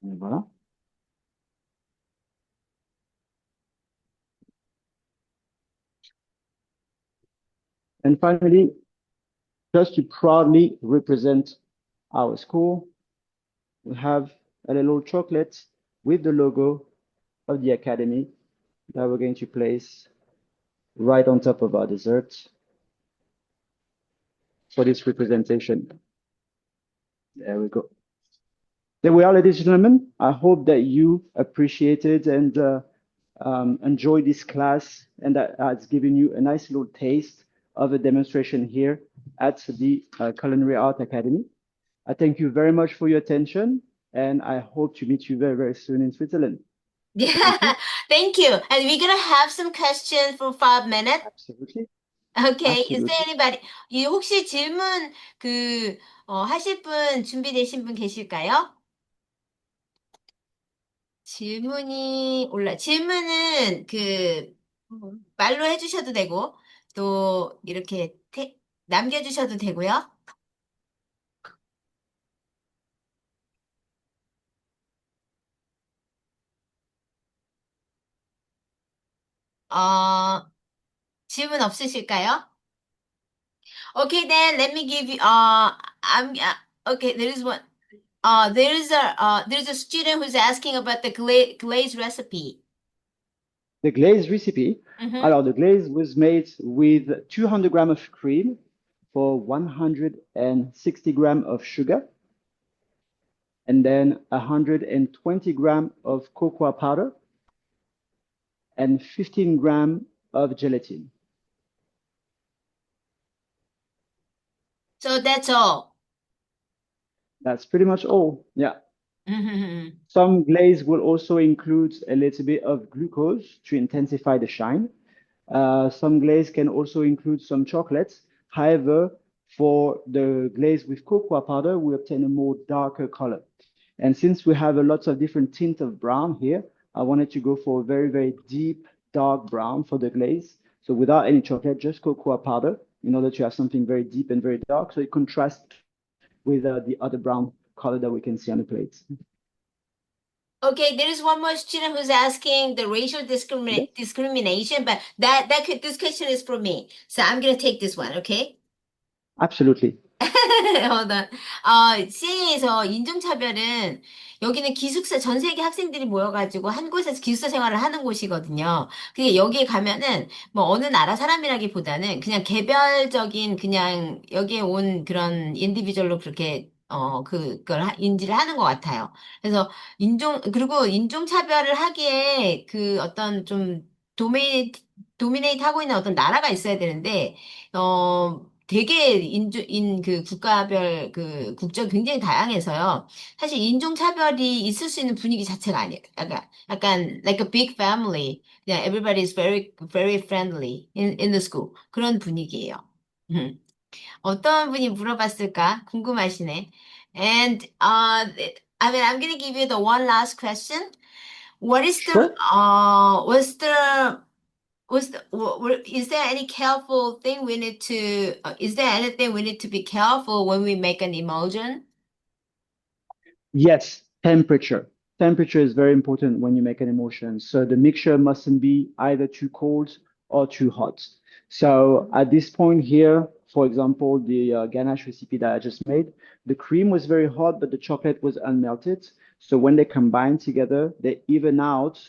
Et voilà. And finally, just to proudly represent our school, we have a little chocolate with the logo of the academy that we're going to place right on top of our dessert for this representation. There we go. There we are, ladies and gentlemen. I hope that you appreciated and enjoyed this class and that has given you a nice little taste of a demonstration here at the Culinary Art Academy. I thank you very much for your attention and I hope to meet you very, very soon in Switzerland. Thank Yeah, you. thank you. And we're gonna have some questions for 5 minutes. Absolutely. Okay. Is there Absolutely. anybody? 혹시 질문 하실 분 준비되신 분 계실까요? 질문은 말로 해주셔도 되고, 또 이렇게 남겨주셔도 되고요. 어, 질문 없으실까요? Okay, then let me give you, okay, there is one. There's a student who's asking about the glaze recipe. The glaze recipe. Mm-hmm. Alors, the glaze was made with 200 grams of cream for 160 grams of sugar and then 120 grams of cocoa powder and 15 grams of gelatin. So that's all. That's pretty much all. Yeah. Mm-hmm. Some glaze will also include a little bit of glucose to intensify the shine. Some glaze can also include some chocolates. However, for the glaze with cocoa powder, we obtain a more darker color. And since we have a lots of different tints of brown here, I wanted to go for a very, very deep, dark brown for the glaze. So without any chocolate, just cocoa powder in order to have something very deep and very dark. So it contrasts with the other brown color that we can see on the plates. Okay, there is one more student who's asking the racial Yes, discrimination, but this question is for me. So I'm gonna take this one, okay? absolutely. Hold on. CA에서 인종차별은 여기는 기숙사, 전 세계 학생들이 모여가지고 한 곳에서 기숙사 생활을 하는 곳이거든요. 근데 여기에 가면은 뭐 어느 나라 사람이라기보다는 그냥 개별적인 그냥 여기에 온 그런 인디비주얼로 그렇게 인지를 하는 것 같아요. 그래서 그리고 인종차별을 하기에 그 어떤 좀 도미네이트 하고 있는 어떤 나라가 있어야 되는데, 되게 그 국가별 그 국적 굉장히 다양해서요. 사실 인종차별이 있을 수 있는 분위기 자체가 아니에요. 약간 like a big family. 그냥 everybody is very, very friendly in the school. 그런 분위기예요. 음. 어떤 분이 물어봤을까? 궁금하시네. And, I mean, I'm gonna give you the one last question. What is the, Sure. what's the is there any careful thing we need to, is there anything we need to be careful when we make an emulsion? Yes, temperature. Temperature is very important when you make an emulsion. So the mixture mustn't be either too cold or too hot. So at this point here, for example, the ganache recipe that I just made, the cream was very hot, but the chocolate was unmelted. So when they combine together, they even out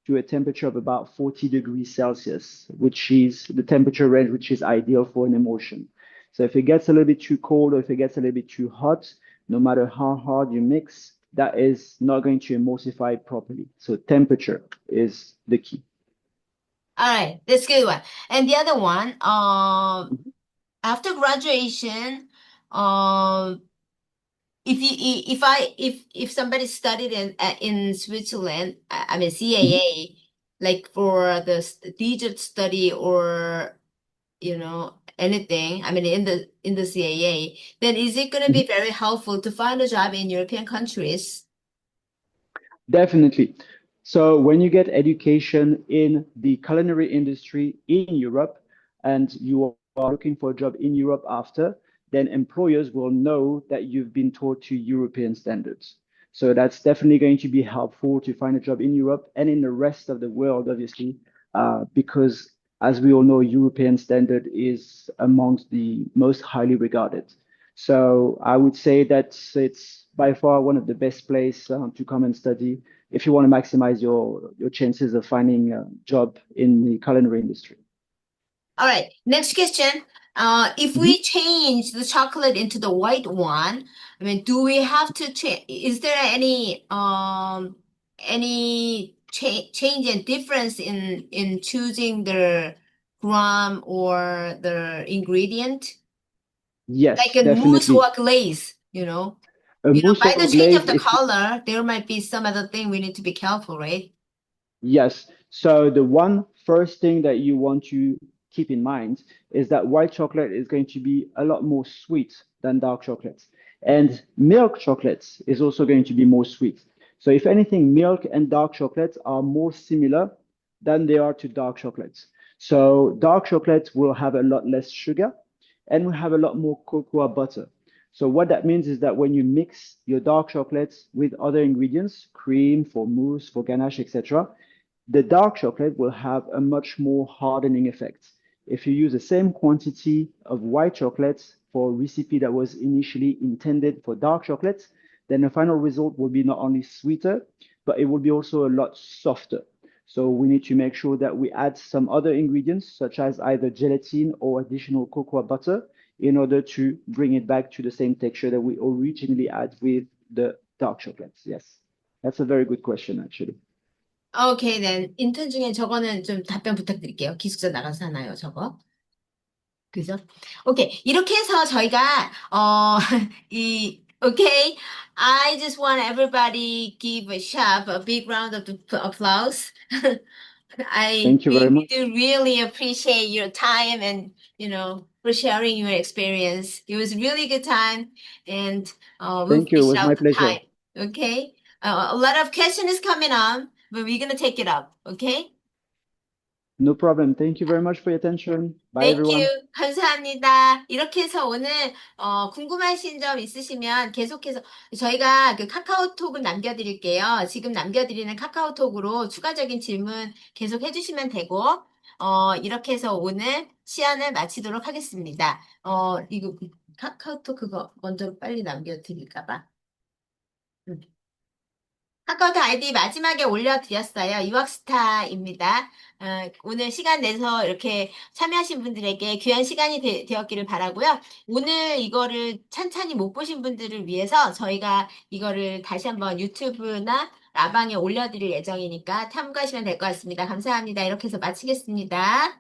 to a temperature of about 40 degrees Celsius, which is the temperature range which is ideal for an emulsion. So if it gets a little bit too cold or if it gets a little bit too hot, no matter how hard you mix, that is not going to emulsify properly. So temperature is the key. All right, that's a good one. And the other one, after graduation, um, if somebody studied in Switzerland, I mean Mhm. CAA, like for the digital study or anything, I mean, in the CAA, then is it going to be very helpful to find a job in European countries? Definitely. So when you get education in the culinary industry in Europe and you are looking for a job in Europe after, then employers will know that you've been taught to European standards. So that's definitely going to be helpful to find a job in Europe and in the rest of the world, obviously, because as we all know, European standard is amongst the most highly regarded. So I would say that it's by far one of the best place to come and study if you want to maximize your chances of finding a job in the culinary industry. All right, next question. If Mhm. we change the chocolate into the white one, I mean, do we have to change? Is there change and difference in choosing the gram or the ingredient? Like Yes, a mousse or definitely. a glaze? A mousse By the or change glaze, of the if color, there might be some other thing we need to be careful, right? yes. So the one first thing that you want to keep in mind is that white chocolate is going to be a lot more sweet than dark chocolate. And milk chocolate is also going to be more sweet. So if anything, milk and dark chocolate are more similar than they are to dark chocolates. So dark chocolate will have a lot less sugar and will have a lot more cocoa butter. So what that means is that when you mix your dark chocolates with other ingredients, cream for mousse, for ganache, etc., the dark chocolate will have a much more hardening effect. If you use the same quantity of white chocolate for a recipe that was initially intended for dark chocolate, then the final result will be not only sweeter, but it will be also a lot softer. So we need to make sure that we add some other ingredients, such as either gelatin or additional cocoa butter, in order to bring it back to the same texture that we originally had with the dark chocolates. Yes, that's a very good question, actually. 오케이, 네. 인턴 중에 저거는 좀 답변 부탁드릴게요. 기숙사 나가서 하나요, 저거? 그죠? 오케이. 이렇게 해서 저희가, 오케이. I just want everybody give a chef a big round of applause. Thank you very We much. do really appreciate your time and, for sharing your experience. It was really good time and we've Thank you. It reached was out my the time. pleasure. Okay? A lot of questions coming on, but we're going to take it up. Okay? No problem. Thank you very much for your attention. Bye, Thank everyone. you. 감사합니다. 이렇게 해서 오늘 궁금하신 점 있으시면 계속해서 저희가 그 카카오톡을 남겨드릴게요. 지금 남겨드리는 카카오톡으로 추가적인 질문 계속 해주시면 되고 이렇게 해서 오늘 시연을 마치도록 하겠습니다. 이거 카카오톡 그거 먼저 빨리 남겨드릴까 봐. 카카오톡 아이디 마지막에 올려드렸어요. 유학스타입니다. 오늘 시간 내서 이렇게 참여하신 분들에게 귀한 시간이 되었기를 바라고요. 오늘 이거를 찬찬히 못 보신 분들을 위해서 저희가 이거를 다시 한번 유튜브나 라방에 올려드릴 예정이니까 참고하시면 될 것 같습니다. 감사합니다. 이렇게 해서 마치겠습니다.